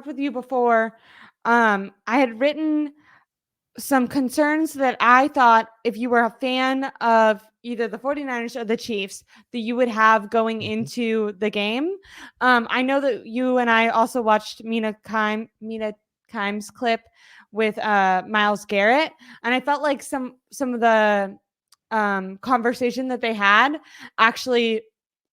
with you before, I had written some concerns that I thought if you were a fan of either the 49ers or the Chiefs that you would have going Mhm. into the game. I know that you and I also watched Mina Kimes clip with Myles Garrett, and I felt like some of the conversation that they had actually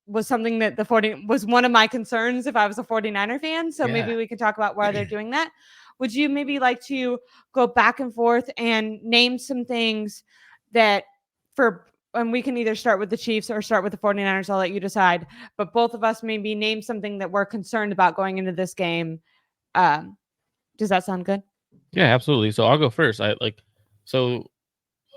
was something that the 40 was one of my concerns if I was a 49er fan. So Yeah. maybe we could talk about why they're doing that. Would you maybe like to go back and forth and name some things that and we can either start with the Chiefs or start with the 49ers. I'll let you decide. But both of us maybe name something that we're concerned about going into this game. Um, does that sound good? Yeah, absolutely. So I'll go first. So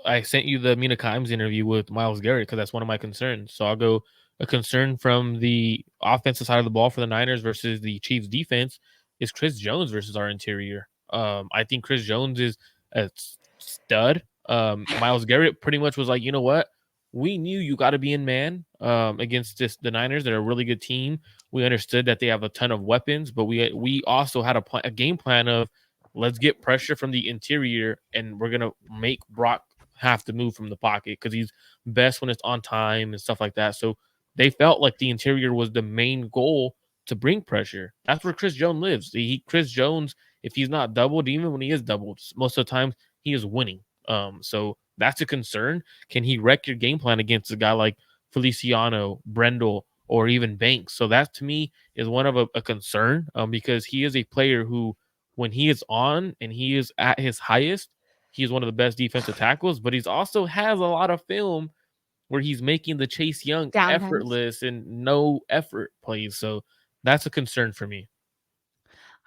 I sent you the Mina Kimes interview with Myles Garrett because that's one of my concerns. So I'll go a concern from the offensive side of the ball for the Niners versus the Chiefs defense is Chris Jones versus our interior. I think Chris Jones is a stud. Myles Garrett pretty much was like, you know what? We knew you got to be in man against the Niners. They're a really good team. We understood that they have a ton of weapons, but we also had a game plan of let's get pressure from the interior and we're gonna make Brock have to move from the pocket because he's best when it's on time and stuff like that. So they felt like the interior was the main goal to bring pressure. That's where Chris Jones lives. Chris Jones, if he's not doubled, even when he is doubled, most of the time he is winning. So that's a concern. Can he wreck your game plan against a guy like Feliciano, Brendel, or even Banks? So that to me is one of a concern because he is a player who, when he is on and he is at his highest, he's one of the best defensive tackles, but he's also has a lot of film where he's making the Chase Young Downtimes. effortless and no effort plays. So that's a concern for me.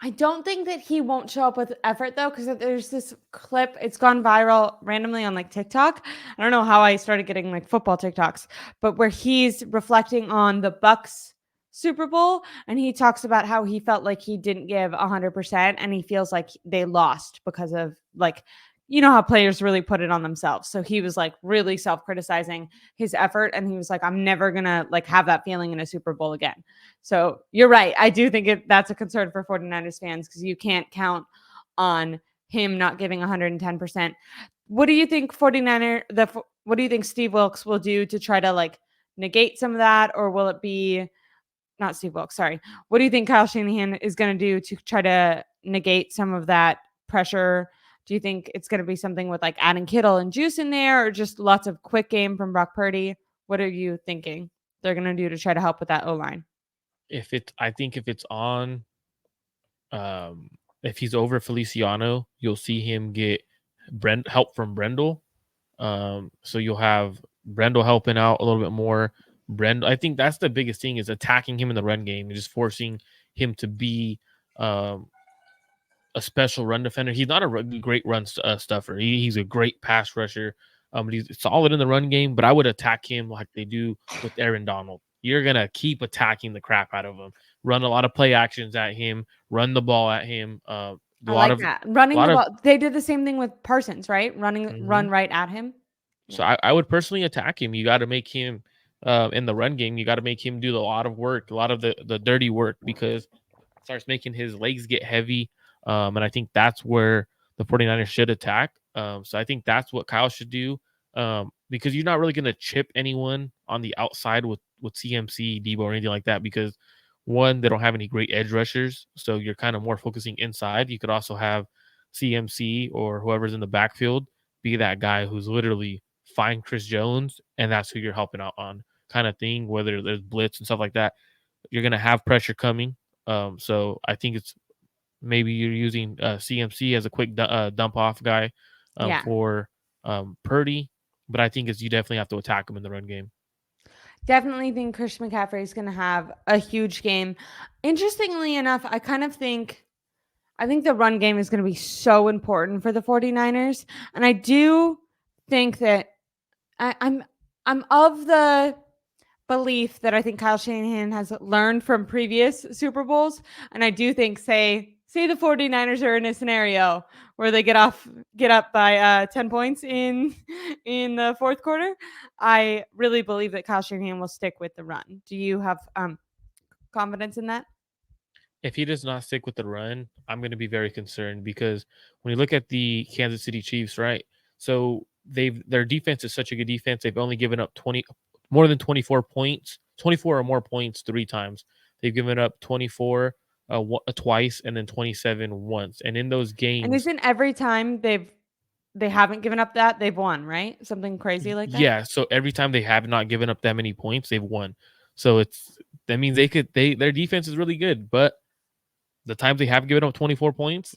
I don't think that he won't show up with effort though, because there's this clip. It's gone viral randomly on like TikTok. I don't know how I started getting like football TikToks, but where he's reflecting on the Bucks Super Bowl, and he talks about how he felt like he didn't give 100%, and he feels like they lost because of like, you know how players really put it on themselves. So he was like really self-criticizing his effort, and he was like, I'm never gonna like have that feeling in a Super Bowl again. So you're right. I do think that's a concern for 49ers fans because you can't count on him not giving 110%. What do you think what do you think Steve Wilkes will do to try to like negate some of that, or will it be not Steve Wilkes, sorry. What do you think Kyle Shanahan is going to do to try to negate some of that pressure? Do you think it's going to be something with like adding Kittle and Juice in there, or just lots of quick game from Brock Purdy? What are you thinking they're going to do to try to help with that O line? I think if it's on, um, if he's over Feliciano, you'll see him get help from Brendel. So you'll have Brendel helping out a little bit more. I think that's the biggest thing is attacking him in the run game and just forcing him to be um, a special run defender. He's not a great run stuffer. He's a great pass rusher. But he's solid in the run game. But I would attack him like they do with Aaron Donald. You're gonna keep attacking the crap out of him. Run a lot of play actions at him. Run the ball at him. A I lot like of, that. a Running lot the of. ball. They did the same thing with Parsons, right? Mhm. Run right at him. So Yeah. I would personally attack him. You got to make him in the run game. You got to make him do a lot of work, a lot of the dirty work because it starts making his legs get heavy. And I think that's where the 49ers should attack. So I think that's what Kyle should do because you're not really going to chip anyone on the outside with CMC, Debo, or anything like that because one, they don't have any great edge rushers. So you're kind of more focusing inside. You could also have CMC or whoever's in the backfield be that guy who's literally find Chris Jones and that's who you're helping out on kind of thing, whether there's blitz and stuff like that. You're going to have pressure coming. So I think it's maybe you're using CMC as a quick dump off guy Yeah. for Purdy, but I think you definitely have to attack him in the run game. Definitely think Christian McCaffrey is going to have a huge game. Interestingly enough, I think the run game is going to be so important for the 49ers. And I do think that I'm of the belief that I think Kyle Shanahan has learned from previous Super Bowls. And I do think, say the 49ers are in a scenario where they get up by 10 points in the fourth quarter. I really believe that Kyle Shanahan will stick with the run. Do you have confidence in that? If he does not stick with the run, I'm going to be very concerned because when you look at the Kansas City Chiefs, right? So their defense is such a good defense. They've only given up 20 more than 24 points, 24 or more points 3 times. They've given up 24 twice and then 27 once. And in those And games, isn't every time they haven't given up that, they've won, right? Something crazy like that? yeah, so every time they have not given up that many points, they've won. So that means their defense is really good, but the times they have given up 24 points,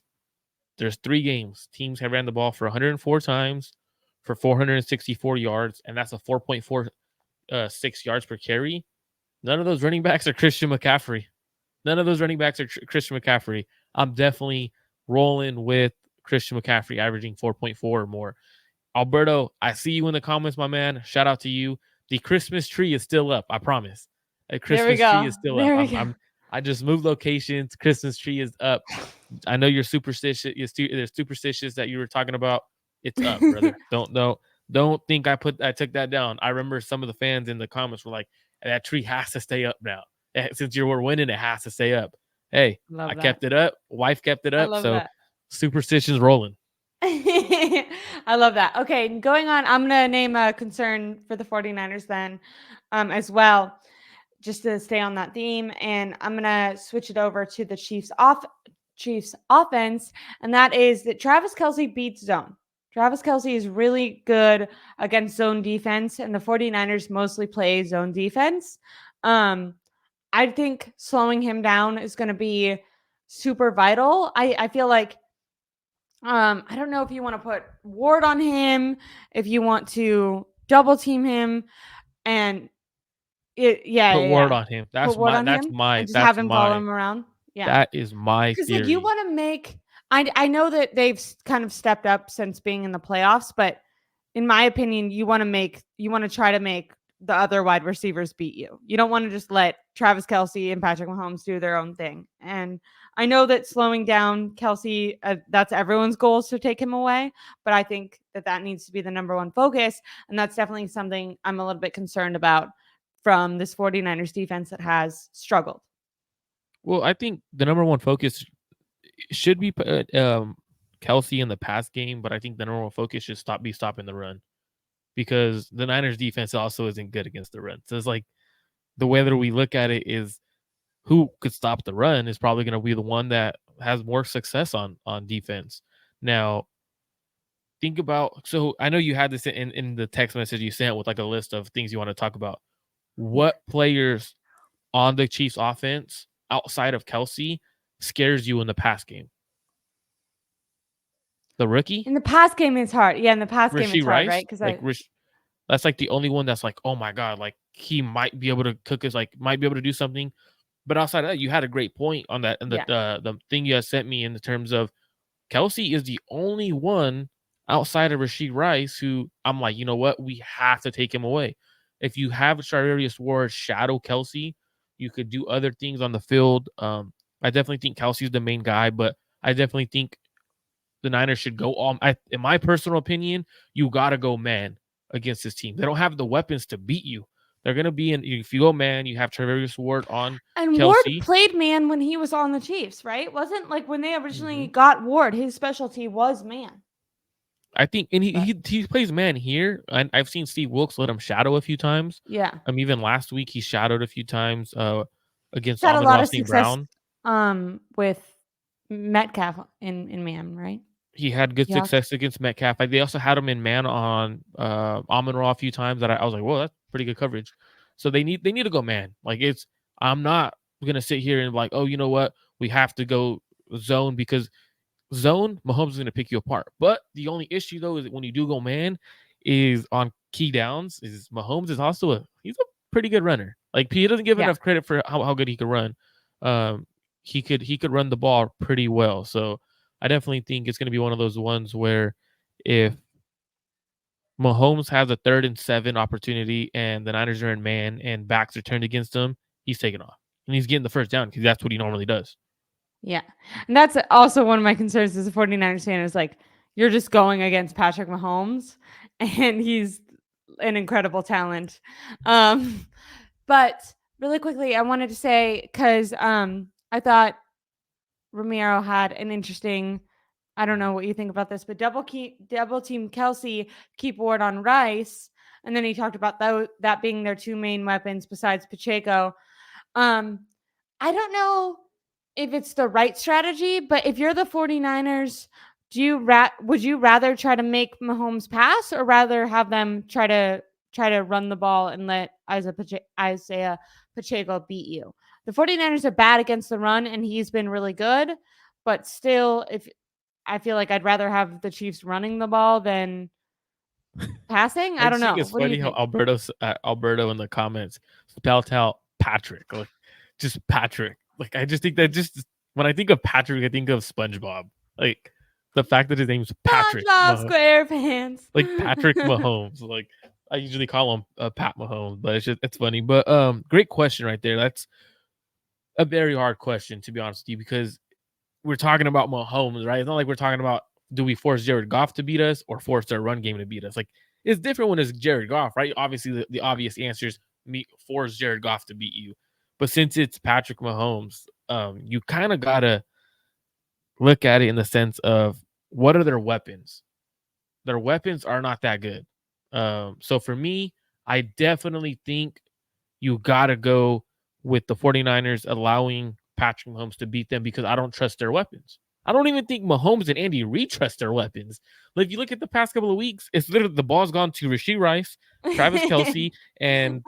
there's 3 games. Teams have ran the ball for 104 times for 464 yards, and that's a 4.46 yards per carry. None of those running backs are Christian McCaffrey. None of those running backs are Christian McCaffrey. I'm definitely rolling with Christian McCaffrey averaging 4.4 or more. Alberto, I see you in the comments, my man. Shout out to you. The Christmas tree is still up. I promise. A There we Christmas tree go. is still up. There we go. I just moved locations. Christmas tree is up. I know you're superstitious. There's superstitious that you were talking about. It's up, brother. Don't think I took that down. I remember some of the fans in the comments were like, "That tree has to stay up now. Since you were winning, it has to stay up." Hey, I Love that. kept it up. Wife kept it I up. love So that. superstitions rolling. I love that. Okay, going on, I'm going to name a concern for the 49ers then as well, just to stay on that theme. And I'm going to switch it over to the Chiefs offense, and that is that Travis Kelce beats zone. Travis Kelce is really good against zone defense, and the 49ers mostly play zone defense. I think slowing him down is going to be super vital. I feel like I don't know if you want to put Ward on him, if you want to double team him, and Put Ward yeah. on him. Put Ward on him and just have him follow him around. Yeah. That is my Because like you theory. want to make, I know that they've kind of stepped up since being in the playoffs, but in my opinion, you want to try to make the other wide receivers beat you. You don't want to just let Travis Kelce and Patrick Mahomes do their own thing. And I know that slowing down Kelce, that's everyone's goal is to take him away. But I think that needs to be the number one focus. And that's definitely something I'm a little bit concerned about from this 49ers defense that has struggled. Well, I think the number one focus should be Kelsey in the pass game, but I think the number one focus should be stopping the run because the Niners defense also isn't good against the run. So it's like the way that we look at it is who could stop the run is probably going to be the one that has more success on defense. Now, think about so I know you had this in the text message you sent with like a list of things you want to talk about. Yeah. What players on the Chiefs offense outside of Kelsey scares you in the pass game? The rookie? In the pass game, it's hard. Yeah, in the pass game, Rasheed it's hard, right? Rice? Because Like that's like the only one that's like, oh my god, like he might be able to cook us, like might be able to do something. But outside of that, you had a great point on that and yeah. the thing you had sent me in the terms of Kelsey is the only one outside of Rasheed Rice who I'm like, you know what, we have to take him away. If you have Charvarius Ward shadow Kelsey, you could do other things on the field. I definitely think Kelsey's the main guy, but I definitely think the Niners should go all. In my personal opinion, you got to go man against this team. They don't have the weapons to beat you. They're gonna be in. If you go man, you have Charvarius Ward on And Ward Kelsey. played man when he was on the Chiefs, right? Wasn't like when they originally Mhm. got Ward, his specialty was man. I think, and But he plays man here. And I've seen Steve Wilkes let him shadow a few times. yeah, Even last week he shadowed a few times against he's had a Amon lot of Ross St. success Brown. with Metcalf in man, right? He had good Seahawks. success against Metcalf. They also had him in man on Amon Ra a few times that I was like, whoa, that's pretty good coverage. So they need to go man. Like I'm not gonna sit here and like, oh, you know what? We have to go zone because zone, Mahomes is gonna pick you apart. But the only issue though is that when you do go man, is on key downs. Is Mahomes is also he's a pretty good runner. Like he doesn't give Yeah. enough credit for how good he could run. Um, he could run the ball pretty well. So I definitely think it's gonna be one of those ones where if Mahomes has a 3rd and 7 opportunity and the Niners are in man and backs are turned against him, he's taking off. And he's getting the first down because that's what he normally does. Yeah. And that's also one of my concerns as a 49ers fan is like you're just going against Patrick Mahomes and he's an incredible talent. But really quickly, I wanted to say because I thought Romero had an interesting. I don't know what you think about this, but double team Kelsey, keep Ward on Rice, and then he talked about that being their two main weapons besides Pacheco. I don't know if it's the right strategy, but if you're the 49ers, would you rather try to make Mahomes pass or rather have them try to run the ball and let Isaiah Pacheco beat you? The 49ers are bad against the run and he's been really good, but still if I feel like I'd rather have the Chiefs running the ball than passing. I I don't just think know. it's What do you funny how think? Alberto in the comments spelled out Patrick, like just Patrick. Like I just think that just when I think of Patrick, I think of SpongeBob. Like the fact that his name's Patrick, SpongeBob SquarePants. like Patrick Mahomes. Like I usually call him Pat Mahomes, but it's funny. But great question right there. That's a very hard question to be honest with you because we're talking about Mahomes, right? It's not like we're talking about do we force Jared Goff to beat us or force their run game to beat us. Like it's different when it's Jared Goff, right? Obviously, the obvious answer is force Jared Goff to beat you. But since it's Patrick Mahomes, you kind of gotta look at it in the sense of what are their weapons? Their weapons are not that good. So for me, I definitely think you gotta go with the 49ers allowing Patrick Mahomes to beat them because I don't trust their weapons. I don't even think Mahomes and Andy Reid trust their weapons. Like if you look at the past couple of weeks, it's literally the ball's gone to Rashee Rice, Travis Kelsey, and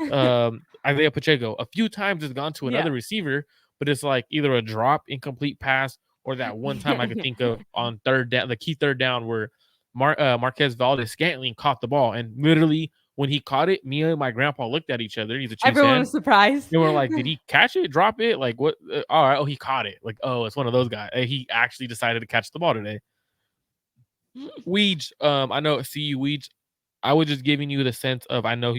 Isaiah Pacheco. A few times it's gone to Yeah. another receiver, but it's like either a drop, incomplete pass, or that one time I could think of on third down, the key third down where Marquez Valdez-Scantling caught the ball, and literally when he caught it, me and my grandpa looked at each other. He's a Chiefs Everyone fan. was surprised. And we're like, did he catch it, drop it? Like, what? All right. Oh, he caught it. Like, oh, it's one of those guys. He actually decided to catch the ball today. Weege, I know, see you, Weege. I was just giving you the sense of I know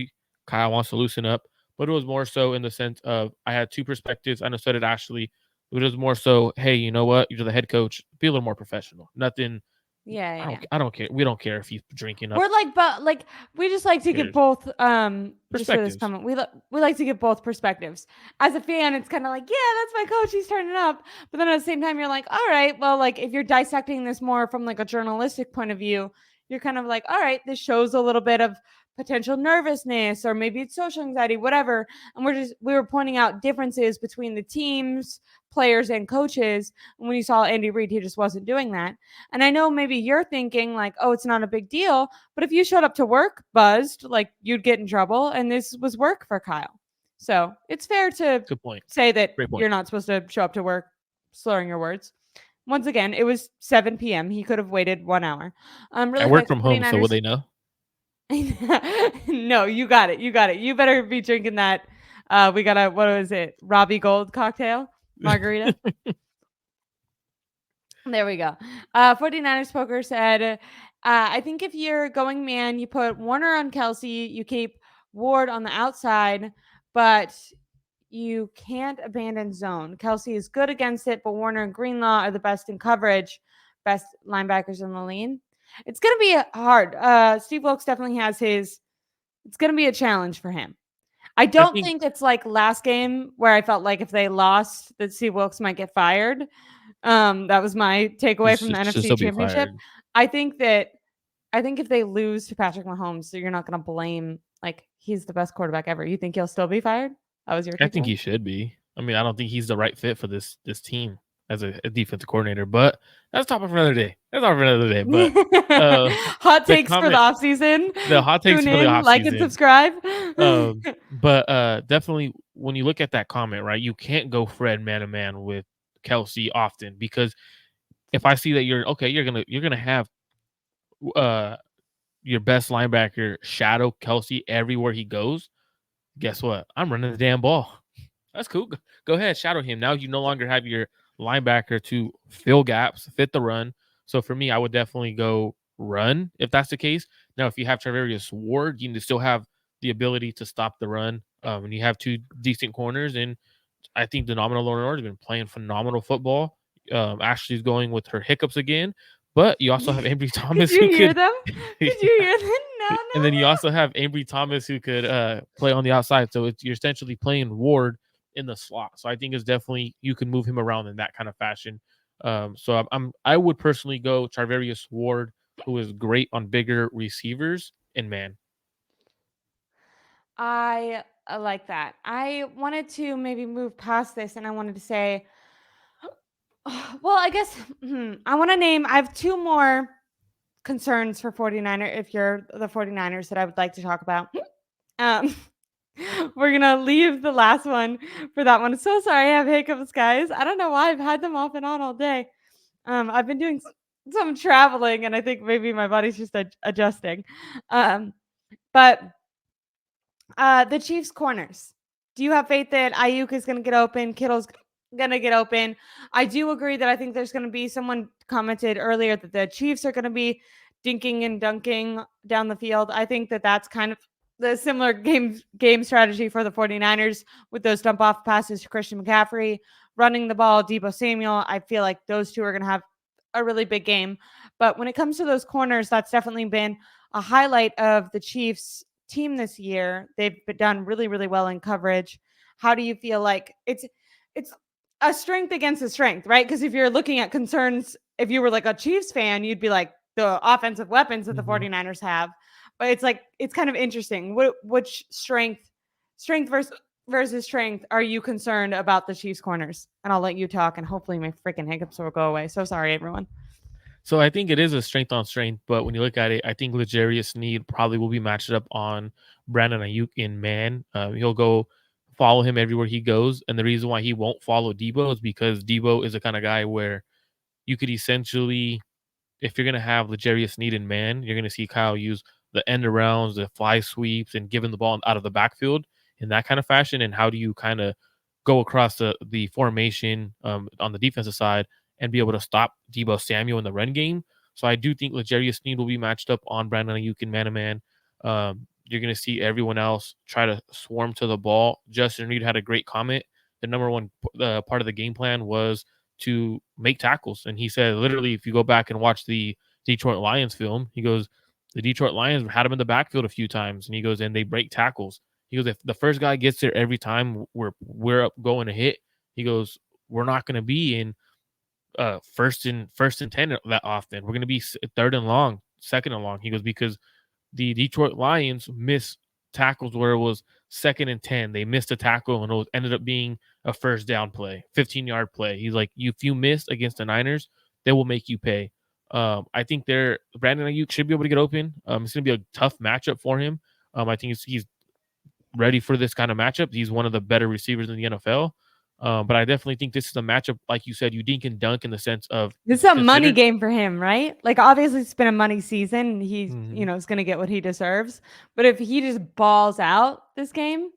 Kyle wants to loosen up, but it was more so in the sense of I had two perspectives. I know so did Ashley. It was more so, hey, you know what? You're the head coach. Be a little more professional. Nothing. Yeah. I don't care. We don't care if he's drinking up. We're like, but like we just like to get both. Just for this Perspectives. comment, we like to get both perspectives. As a fan, it's kind of like, yeah, that's my coach. He's turning up. But then at the same time, you're like, all right, well, like if you're dissecting this more from like a journalistic point of view, you're kind of like, all right, this shows a little bit of potential nervousness or maybe it's social anxiety, whatever. And we were pointing out differences between the teams, players, and coaches. And when you saw Andy Reid, he just wasn't doing that. And I know maybe you're thinking like, oh, it's not a big deal. But if you showed up to work buzzed, like you'd get in trouble. And this was work for Kyle. So it's fair to Good point. say that Great point. you're not supposed to show up to work slurring your words. Once again, it was 7 p.m. He could have waited 1 hour. I work from home, so will they know? No, you got it. You got it. You better be drinking that. We got a, what was it? Robbie Gold cocktail margarita. There we go. 49ers Poker said, I think if you're going man, you put Warner on Kelsey, you keep Ward on the outside, but you can't abandon zone. Kelsey is good against it, but Warner and Greenlaw are the best in coverage, best linebackers in the league. It's going to be hard. Steve Wilkes definitely has it's going to be a challenge for him. I don't think it's like last game where I felt like if they lost that Steve Wilkes might get fired. That was my takeaway from the NFC Championship. I think if they lose to Patrick Mahomes, so you're not going to blame like he's the best quarterback ever. You think he'll still be fired? That was your takeaway? I think he should be. I mean, I don't think he's the right fit for this team as a defensive coordinator, but that's topic for another day. But hot takes for the offseason. The hot takes for the offseason. Like and subscribe. But definitely when you look at that comment, right, you can't go Fred man-to-man with Kelsey often because if I see that you're gonna have your best linebacker shadow Kelsey everywhere he goes, guess what? I'm running the damn ball. That's cool. Go ahead, shadow him. Now you no longer have your linebacker to fill gaps, fit the run. So for me, I would definitely go run if that's the case. Now, if you have Travarius Ward, you can still have the ability to stop the run. And you have two decent corners, and I think the nominal Lord has been playing phenomenal football. Ashley's going with her hiccups again, but you also have Ambry Thomas. Did you hear them? Did you hear them? No. And then you also have Ambry Thomas who could play on the outside. So you're essentially playing Ward in the slot. So I think it's definitely you can move him around in that kind of fashion. So I would personally go Charvarius Ward, who is great on bigger receivers and man. I like that. I wanted to maybe move past this and I wanted to say, well, I guess I want to name, I have two more concerns for 49er if you're the 49ers that I would like to talk about. Um, we're going to leave the last one for that one. So sorry I have hiccups, guys. I don't know why I've had them off and on all day. I've been doing some traveling and I think maybe my body's just adjusting. But the Chiefs corners. Do you have faith that Ayuk is going to get open? Kittle's going to get open? I do agree that I think there's going to be, someone commented earlier that the Chiefs are going to be dinking and dunking down the field. I think that that's kind of the similar game strategy for the 49ers with those dump off passes to Christian McCaffrey, running the ball, Deebo Samuel. I feel like those two are going to have a really big game. But when it comes to those corners, that's definitely been a highlight of the Chiefs team this year. They've done really, really well in coverage. How do you feel like it's a strength against a strength, right? Because if you're looking at concerns, if you were like a Chiefs fan, you'd be like the offensive weapons that the 49ers have. But it's like, it's kind of interesting. Which strength versus strength are you concerned about the Chiefs corners? And I'll let you talk and hopefully my freaking hiccups will go away. So sorry, everyone. So I think it is a strength on strength, but when you look at it, I think L'Jarius Sneed probably will be matched up on Brandon Ayuk in man. He'll go follow him everywhere he goes, and the reason why he won't follow Debo is because Debo is the kind of guy where you could essentially, if you're gonna have L'Jarius Sneed in man, you're gonna see Kyle use the end arounds, the fly sweeps, and giving the ball out of the backfield in that kind of fashion. And how do you kind of go across the formation on the defensive side and be able to stop Deebo Samuel in the run game? So I do think L'Jarius Sneed will be matched up on Brandon Ayuk in man-to-man. You're going to see everyone else try to swarm to the ball. Justin Reed had a great comment. The number one part of the game plan was to make tackles. And he said, literally, if you go back and watch the Detroit Lions film, he goes, the Detroit Lions had him in the backfield a few times. And he goes, and they break tackles. He goes, if the first guy gets there every time we're up going to hit, he goes, we're not going to be in first and 10 that often. We're going to be third and long, second and long. He goes, because the Detroit Lions miss tackles where it was second and 10. They missed a tackle and it ended up being a first down play, 15-yard play. He's like, if you miss against the Niners, they will make you pay. I think Brandon Ayuk should be able to get open. It's going to be a tough matchup for him. I think he's ready for this kind of matchup. He's one of the better receivers in the NFL. But I definitely think this is a matchup, like you said, you dink and dunk in the sense of this is a money game for him, right? Like obviously it's been a money season. He's is going to get what he deserves. But if he just balls out this game,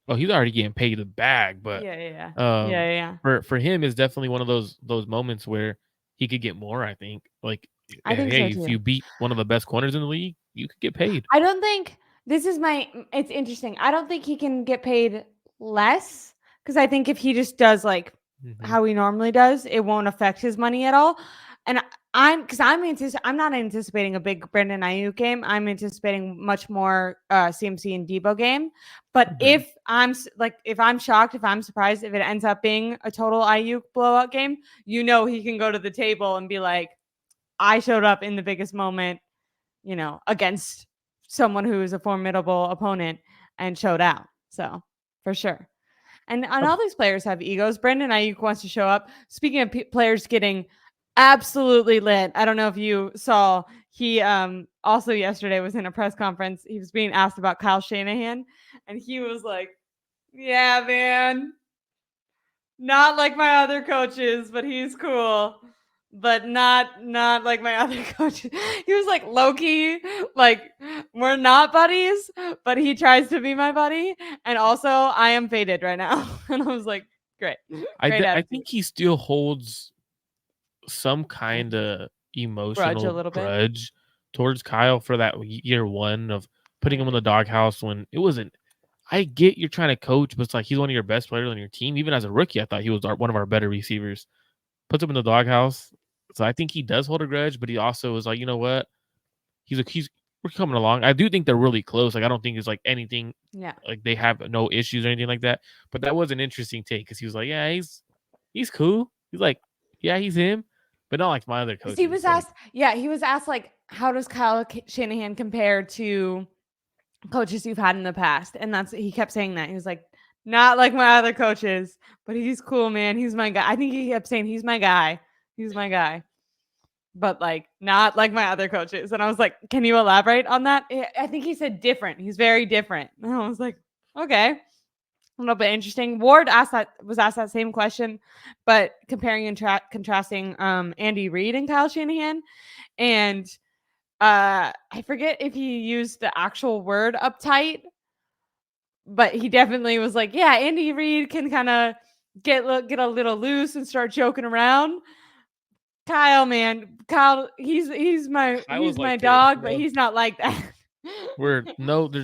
well, he's already getting paid the bag. But yeah. For him is definitely one of those moments where he could get more. I think I think hey, so too. if you beat one of the best corners in the league, you could get paid. I don't think it's interesting. I don't think he can get paid less because I think if he just does like how he normally does, it won't affect his money at all. And I'm not anticipating a big Brandon Ayuk game. I'm anticipating much more CMC and Debo game. But if I'm shocked, if I'm surprised, if it ends up being a total Ayuk blowout game, he can go to the table and be like, I showed up in the biggest moment, against someone who is a formidable opponent and showed out. So for sure. And all these players have egos. Brandon Ayuk wants to show up. Speaking of players getting absolutely lit, I don't know if you saw, he also yesterday was in a press conference. He was being asked about Kyle Shanahan, and he was like, yeah, man, not like my other coaches, but he's cool. But not like my other coaches. He was like low-key, like we're not buddies, but he tries to be my buddy. And also I am faded right now. And I was like, great. I think he still holds some kind of emotional grudge towards Kyle for that year one of putting him in the doghouse when it wasn't. I get you're trying to coach, but it's like he's one of your best players on your team. Even as a rookie, I thought he was one of our better receivers. Puts him in the doghouse. So I think he does hold a grudge, but he also is like, you know what? We're coming along. I do think they're really close. Like I don't think it's like anything. Yeah. Like they have no issues or anything like that. But that was an interesting take because he was like, yeah, he's cool. He's like, yeah, he's him, but not like my other 'Cause coaches. he was Like, asked, yeah, he was asked like, how does Kyle Shanahan compare to coaches you've had in the past? And that's he kept saying that. He was like, not like my other coaches, but he's cool, man. He's my guy. I think he kept saying he's my guy. He's my guy. But like not like my other coaches. And I was like, can you elaborate on that? I think he said different. He's very different. And I was like, okay. A little bit interesting. Ward was asked that same question, but comparing and contrasting Andy Reid and Kyle Shanahan. And I forget if he used the actual word uptight, but he definitely was like, yeah, Andy Reid can kind of get a little loose and start joking around. Kyle, man, Kyle, he's Kyle's my like this, dog, but he's not like that. there's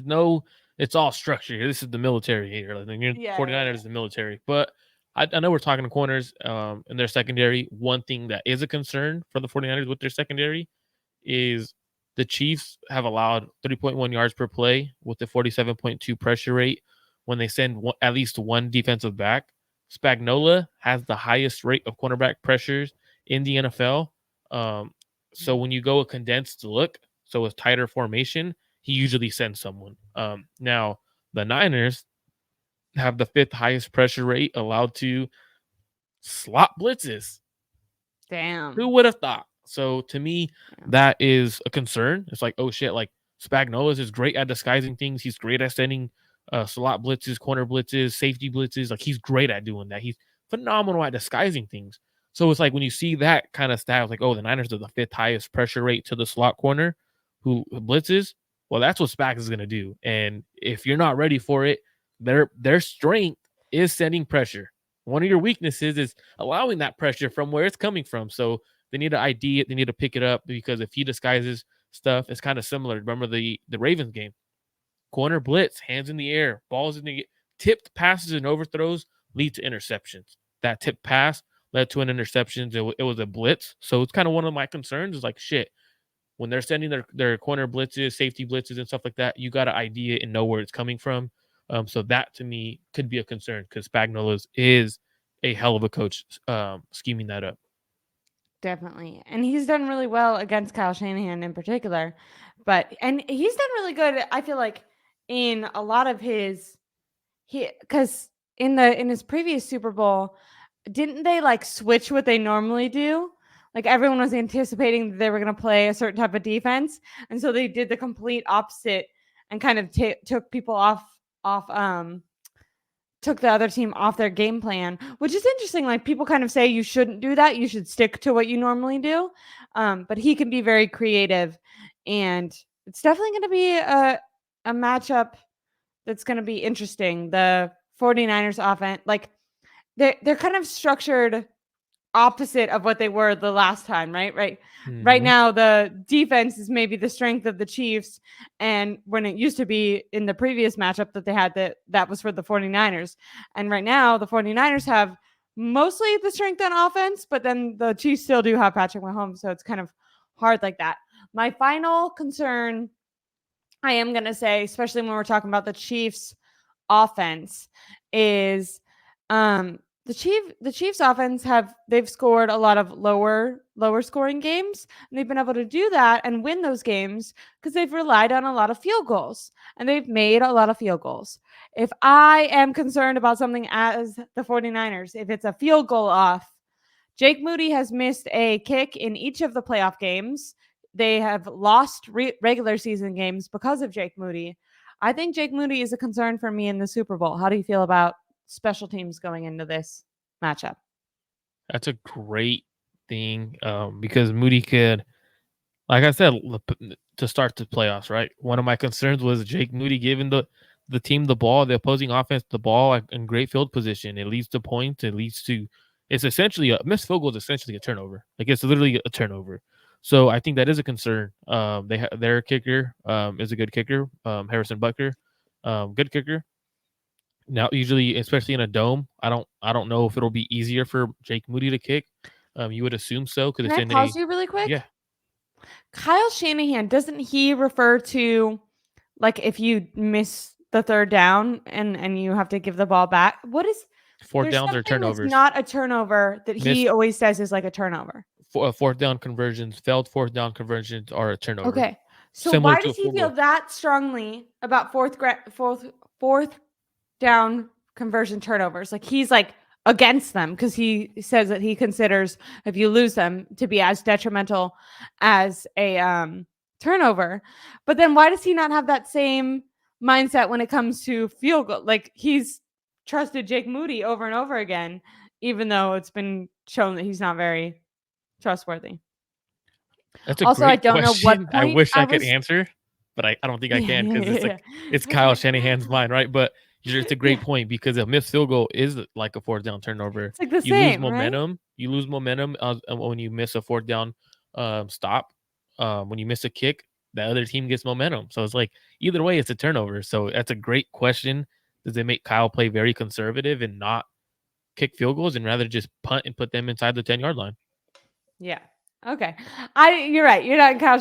no, it's all structure here. This is the military here. Like, you're Yeah, 49ers is the military. But I know we're talking to corners in their secondary. One thing that is a concern for the 49ers with their secondary is the Chiefs have allowed 3.1 yards per play with the 47.2 pressure rate when they send at least one defensive back. Spagnola has the highest rate of cornerback pressures in the NFL. So when you go a condensed look, so with tighter formation, he usually sends someone. Now, the Niners have the fifth highest pressure rate allowed to slot blitzes. damn. Who would have thought? So to me, Yeah. that is a concern. It's like, oh shit, like Spagnuolo is great at disguising things. He's great at sending slot blitzes, corner blitzes, safety blitzes. Like he's great at doing that. He's phenomenal at disguising things. So it's like when you see that kind of stat, it's like, oh, the Niners are the fifth highest pressure rate to the slot corner who blitzes. Well, that's what Spags is gonna do. And if you're not ready for it, their strength is sending pressure. One of your weaknesses is allowing that pressure from where it's coming from. So they need to ID it. They need to pick it up because if he disguises stuff, it's kind of similar. Remember the Ravens game? Corner blitz, hands in the air, balls in the tipped passes and overthrows lead to interceptions. That tipped pass led to an interception. It was a blitz. So it's kind of one of my concerns is like, shit, when they're sending their corner blitzes, safety blitzes, and stuff like that, you got to ID it and know where it's coming from. So that to me could be a concern because Spagnuolo is a hell of a coach scheming that up. Definitely. And he's done really well against Kyle Shanahan in particular. And he's done really good, I feel like, in a lot of his because in his previous Super Bowl, didn't they like switch what they normally do? Like everyone was anticipating that they were going to play a certain type of defense, and so they did the complete opposite and kind of took people off took the other team off their game plan, which is interesting. Like people kind of say you shouldn't do that. You should stick to what you normally do. But he can be very creative, and it's definitely going to be a matchup that's going to be interesting. The 49ers offense, like they're kind of structured opposite of what they were the last time, right? Right Mm-hmm. now, the defense is maybe the strength of the Chiefs. And when it used to be in the previous matchup that they had, that was for the 49ers. And right now, the 49ers have mostly the strength on offense, but then the Chiefs still do have Patrick Mahomes. So it's kind of hard like that. My final concern, I am going to say, especially when we're talking about the Chiefs offense, is the Chiefs offense they've scored a lot of lower scoring games, and they've been able to do that and win those games because they've relied on a lot of field goals, and they've made a lot of field goals. If I am concerned about something as the 49ers, if it's a field goal off, Jake Moody has missed a kick in each of the playoff games. They have lost regular season games because of Jake Moody. I think Jake Moody is a concern for me in the Super Bowl. How do you feel about special teams going into this matchup? That's a great thing because Moody could, like I said, to start the playoffs, right? One of my concerns was Jake Moody giving the team the ball, the opposing offense the ball in great field position. It leads to points. It's essentially a missed field goal is essentially a turnover. Like it's literally a turnover. So I think that is a concern. Their kicker is a good kicker, Harrison Butker, good kicker. Now, usually, especially in a dome, I don't know if it'll be easier for Jake Moody to kick. You would assume so because Can it's I in pause a you really quick? yeah. Kyle Shanahan, doesn't he refer to like if you miss the third down and you have to give the ball back? Fourth There's downs or something that's turnovers. not a turnover that he Missed always says is like a turnover. fourth down conversions, failed fourth down conversions are a turnover. Okay. So Similar why to a does he field feel goal. that strongly about fourth down conversion turnovers? Like he's like against them because he says that he considers if you lose them to be as detrimental as a turnover. But then why does he not have that same mindset when it comes to field goal? Like he's trusted Jake Moody over and over again, even though it's been shown that he's not very trustworthy. That's a Also, I great don't know what question. I point wish I I could was. answer, but I don't think I Yeah, can yeah, because it's yeah, like it's Kyle yeah. Shanahan's mind, right? But it's a great Yeah, point because a missed field goal is like a fourth down turnover. it's like the You lose same, right? momentum. You lose momentum when you miss a fourth down stop. When you miss a kick, the other team gets momentum. So it's like either way, it's a turnover. So that's a great question. Does it make Kyle play very conservative and not kick field goals and rather just punt and put them inside the 10-yard line? Yeah. Okay. You're right. You're not Kyle